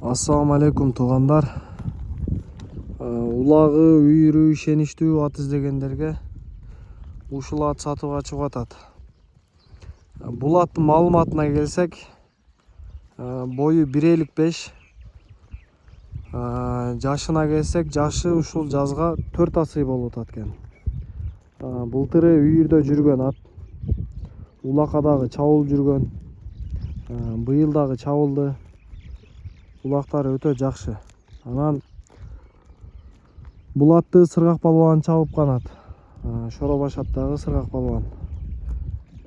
Assalamu алейкум туугандар. Улагы, үйрүү, ишеничтүү ат издегендерге ушул ат сатууга чыгып атат. Бул аттын маалыматына келсек, бою 1,55. Жашына келсек, жашы ушул жазга 4 асый болуп атат экен. Былтыры үйүрдө жүргөн ат. Улакка дагы чабылып жүргөн. Быйыл дагы чабылды. Улактары өтө жакшы. Анан бул атты сыргак балбан чабып канат. Шоробашаттагы сыргак балбан.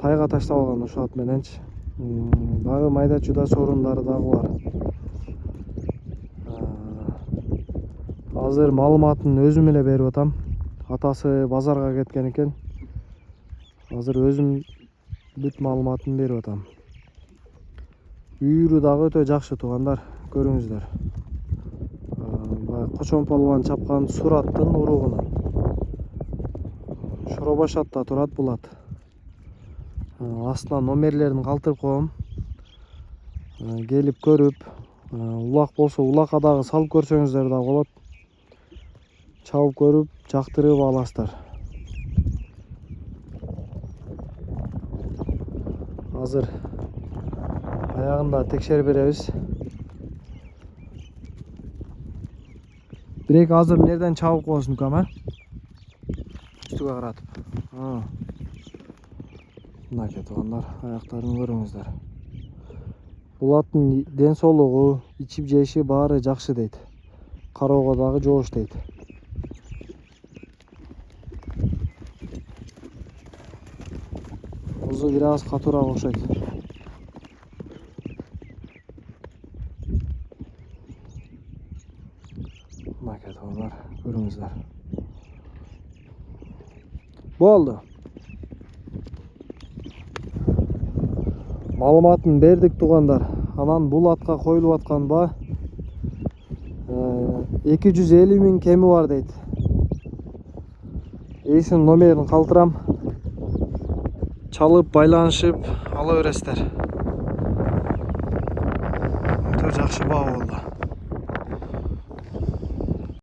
Тайга таштап алган ушул ат мененчи. Дагы майда чүйда сорундары дагы бар. Азыр маалыматын өзүм эле берип атам. Атасы базарга кеткен экен. Азыр өзүм бүт маалыматын берип атам. Үйүрү дагы өтө жакшы туугандар, көрүңүздөр. Кочон палбан чапкан Сураттын уругунан. Шоробашатта турат бул ат. Астына номерлерин калтырып коем. Келип көрүп, улак болсо улакка дагы салып көрсөңүздөр дагы болот. Чабып көрүп, жактырып аласыздар. Азыр аягында текшерип беребиз. Бирек азыр нерден чабып коесуң кам, үстүгө каратып. Мынакей туугандар, аяктарын көрүңүздөр. Бул аттын ден соолугу, ичип жеши баары жакшы дейт. Кароого дагы жоош дейт. Озу бир аз катуураак окшойт. Мынакей туугандар, көрүңүздөр. Болду. Маалыматын бердик туугандар. Анан бул атка коюлуп аткан ба 250 000 кеми бар дейт. Эйсинин номерин калтырам. Чалып байланышып ала бересиздер. Өтө жакшы баа болду.